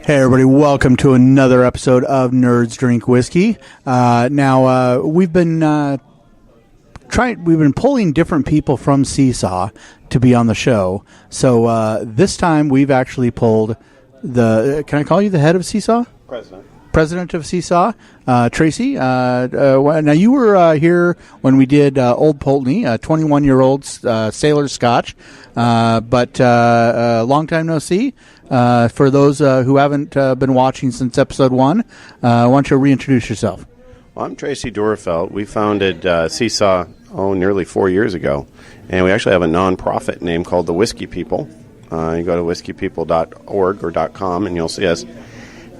Hey everybody, welcome to another episode of Nerds Drink Whiskey. Now we've been pulling different people from Seesaw to be on the show. So this time we've actually pulled can I call you the head of Seesaw? President of Seesaw, Treacy. Now you were here when we did Old Pulteney, 21-year-old sailor Scotch, but long time no see. For those who haven't been watching since episode 1, why don't you reintroduce yourself? Well, I'm Treacy Dorfeld. We founded Seesaw nearly 4 years ago, and we actually have a non-profit name called the Whiskey People. You go to whiskeypeople.org or .com, and you'll see us.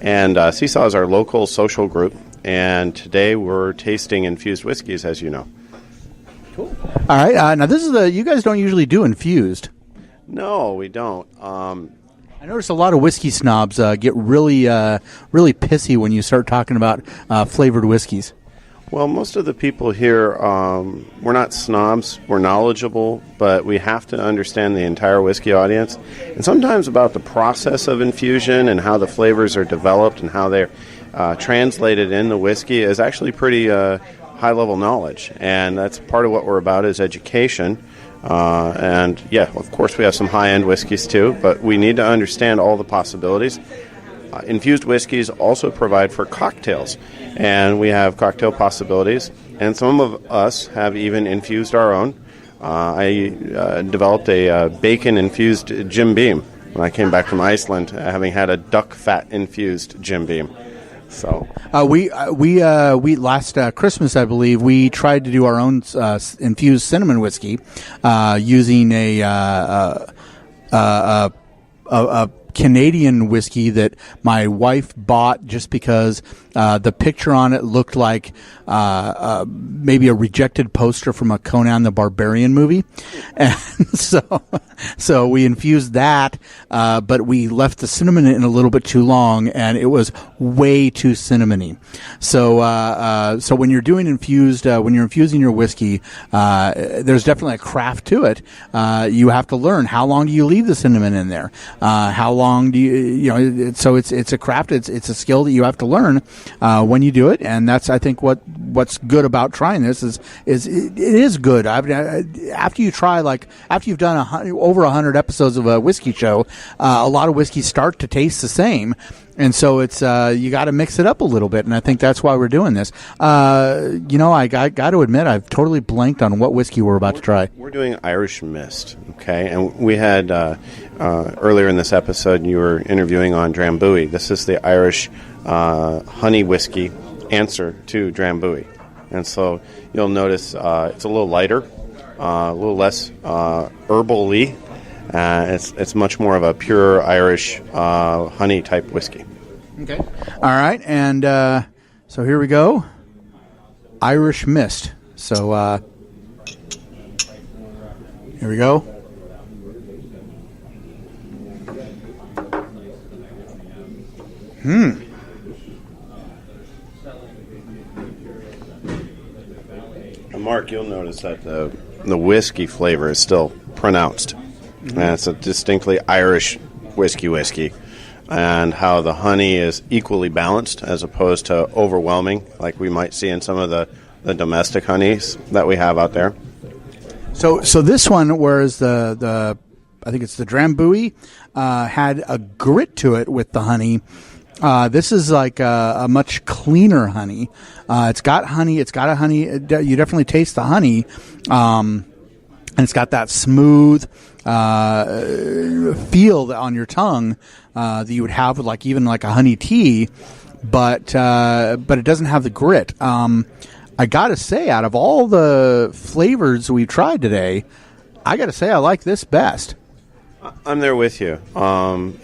And Seesaw is our local social group, and today we're tasting infused whiskeys, as you know. Cool. All right. Now, this is you guys don't usually do infused. No, we don't. I notice a lot of whiskey snobs get really pissy when you start talking about flavored whiskeys. Well, most of the people here, we're not snobs, we're knowledgeable, but we have to understand the entire whiskey audience. And sometimes about the process of infusion and how the flavors are developed and how they're translated in the whiskey is actually pretty high-level knowledge. And that's part of what we're about is education. And, yeah, of course we have some high-end whiskeys too, but we need to understand all the possibilities. Infused whiskeys also provide for cocktails, and we have cocktail possibilities, and some of us have even infused our own. I developed a bacon-infused Jim Beam when I came back from Iceland, having had a duck fat-infused Jim Beam. So we last Christmas, I believe, we tried to do our own infused cinnamon whiskey using a Canadian whiskey that my wife bought just because the picture on it looked like maybe a rejected poster from a Conan the Barbarian movie, and so we infused that, but we left the cinnamon in a little bit too long, and it was way too cinnamony. So when you're doing infused, when you're infusing your whiskey, there's definitely a craft to it. You have to learn how long do you leave the cinnamon in there, how long do you so it's a craft, it's a skill that you have to learn when you do it, and that's I think what's good about trying this is it is good. After you try, after you've done over 100 episodes of a whiskey show, a lot of whiskeys start to taste the same. And so it's you got to mix it up a little bit, and I think that's why we're doing this. I got to admit I've totally blanked on what whiskey we're about to try. We're doing Irish Mist, okay? And we had earlier in this episode you were interviewing on Drambuie. This is the Irish honey whiskey answer to Drambuie, and so you'll notice it's a little lighter, a little less herbal-y. It's much more of a pure Irish honey type whiskey. Okay. All right, and so here we go. Irish Mist. So here we go. And Mark, you'll notice that the whiskey flavor is still pronounced. Mm-hmm. And it's a distinctly Irish whiskey, and how the honey is equally balanced as opposed to overwhelming, like we might see in some of the domestic honeys that we have out there. So this one, whereas the I think it's the Drambuie, had a grit to it with the honey. This is like a much cleaner honey. It's got honey. It's got a honey. You definitely taste the honey. And it's got that smooth feel on your tongue that you would have with even a honey tea, but it doesn't have the grit. I gotta say, out of all the flavors we've tried today, I gotta say I like this best. I'm there with you.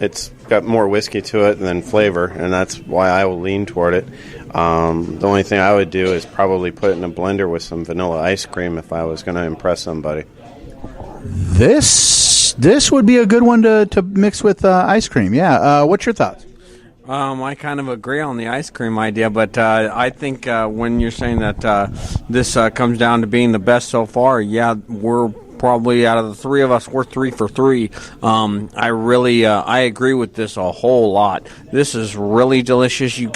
It's got more whiskey to it than flavor, and that's why I will lean toward it. The only thing I would do is probably put it in a blender with some vanilla ice cream if I was going to impress somebody. This would be a good one to mix with ice cream. Yeah. What's your thoughts? I kind of agree on the ice cream idea, but I think when you're saying that this comes down to being the best so far, yeah, we're probably out of the three of us, we're 3 for 3. I really, I agree with this a whole lot. This is really delicious. You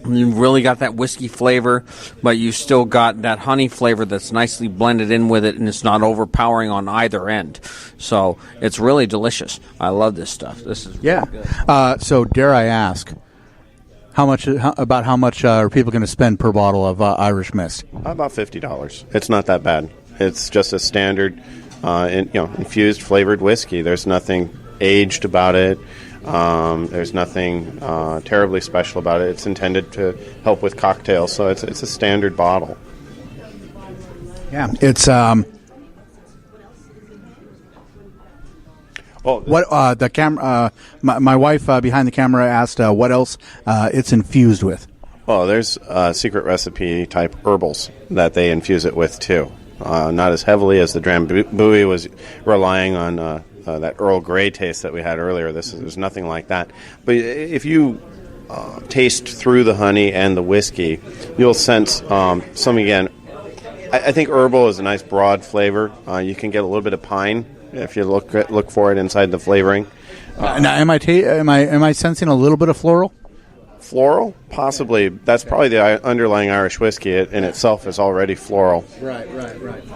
really got that whiskey flavor, but you still got that honey flavor that's nicely blended in with it, and it's not overpowering on either end. So it's really delicious. I love this stuff. This is really good. So dare I ask, how much are people going to spend per bottle of Irish Mist? About $50. It's not that bad. It's just a standard, infused flavored whiskey. There's nothing aged about it. There's nothing terribly special about it. It's intended to help with cocktails, so it's a standard bottle. Yeah, it's what the camera. My wife behind the camera asked what else it's infused with. Well, there's secret recipe type herbals that they infuse it with too. Not as heavily as the Drambuie was relying on that Earl Grey taste that we had earlier. There's nothing like that. But if you taste through the honey and the whiskey, you'll sense some, again, I think herbal is a nice broad flavor. You can get a little bit of pine if you look for it inside the flavoring. Now, am I sensing a little bit of floral? Floral? Possibly. That's probably the underlying Irish whiskey. It in itself is already floral. Right.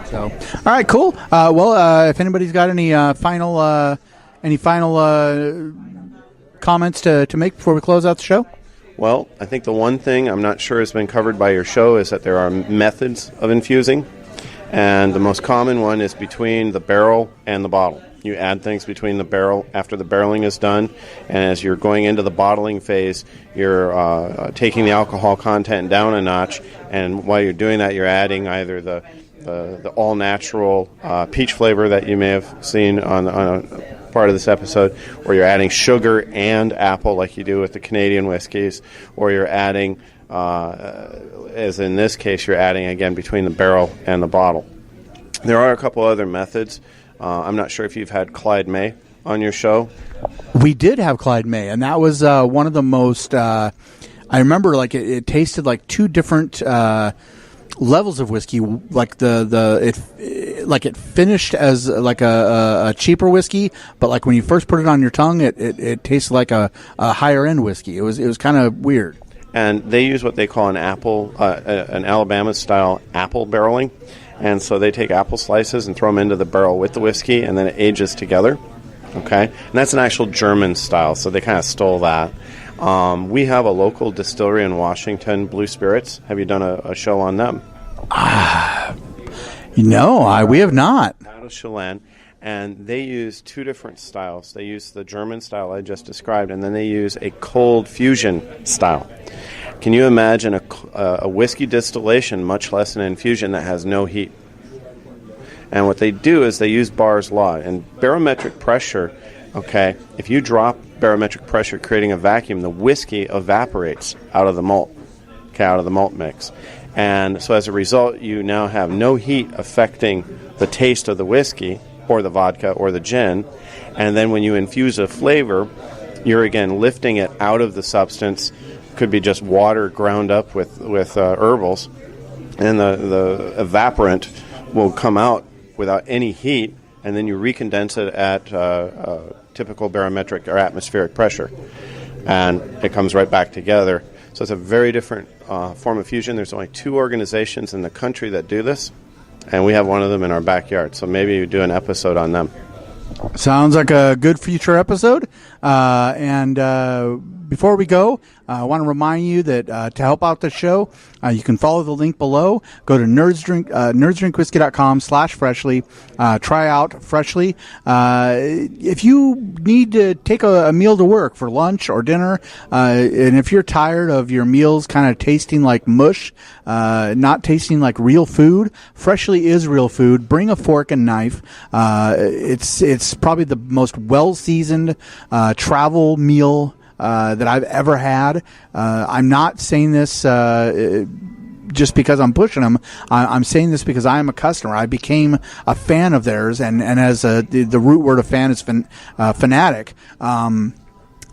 So, all right, cool. If anybody's got any final comments to make before we close out the show? Well, I think the one thing I'm not sure has been covered by your show is that there are methods of infusing, and the most common one is between the barrel and the bottle. You add things between the barrel after the barreling is done, and as you're going into the bottling phase, you're taking the alcohol content down a notch, and while you're doing that, you're adding either the all-natural peach flavor that you may have seen on a part of this episode, or you're adding sugar and apple like you do with the Canadian whiskeys, or you're adding, as in this case, you're adding, again, between the barrel and the bottle. There are a couple other methods. I'm not sure if you've had Clyde May on your show. We did have Clyde May, and that was one of the most. I remember, like it tasted like two different levels of whiskey. Like it finished as like a cheaper whiskey, but like when you first put it on your tongue, it tasted like a higher end whiskey. It was kind of weird. And they use what they call an Alabama style apple barreling. And so they take apple slices and throw them into the barrel with the whiskey, and then it ages together. Okay? And that's an actual German style, so they kind of stole that. We have a local distillery in Washington, Blue Spirits. Have you done a show on them? No, we have not. Out of Chelan. And they use two different styles. They use the German style I just described, and then they use a cold fusion style. Can you imagine a whiskey distillation, much less an infusion, that has no heat? And what they do is they use Barr's law. And barometric pressure, okay, if you drop barometric pressure creating a vacuum, the whiskey evaporates out of the malt, okay, out of the malt mix. And so as a result, you now have no heat affecting the taste of the whiskey or the vodka or the gin. And then when you infuse a flavor, you're again lifting it out of the substance. Could be just water ground up with herbals, and the evaporant will come out without any heat, and then you recondense it at typical barometric or atmospheric pressure, and it comes right back together. So it's a very different form of fusion. There's only 2 organizations in the country that do this, and we have one of them in our backyard, so maybe you do an episode on them. Sounds like a good future episode. And before we go, I want to remind you that to help out the show, you can follow the link below. Go to nerdsdrinkwhiskey.com/freshly. Try out Freshly. If you need to take a meal to work for lunch or dinner, and if you're tired of your meals kind of tasting like mush, not tasting like real food, Freshly is real food. Bring a fork and knife. It's probably the most well-seasoned travel meal that I've ever had. I'm not saying this just because I'm pushing them. I'm saying this because I am a customer. I became a fan of theirs, and as the root word of fan is fanatic.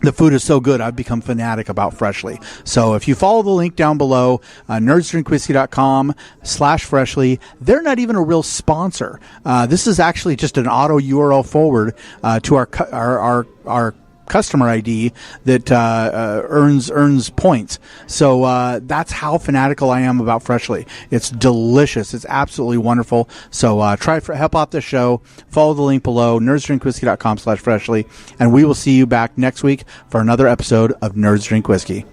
The food is so good, I've become fanatic about Freshly. So if you follow the link down below, nerdsdrinkwhiskey.com/Freshly, they're not even a real sponsor. This is actually just an auto URL forward to our customer ID that earns points. So that's how fanatical I am about Freshly. It's delicious. It's absolutely wonderful. So help out the show. Follow the link below, nerdsdrinkwhiskey.com/Freshly, and we will see you back next week for another episode of Nerds Drink Whiskey.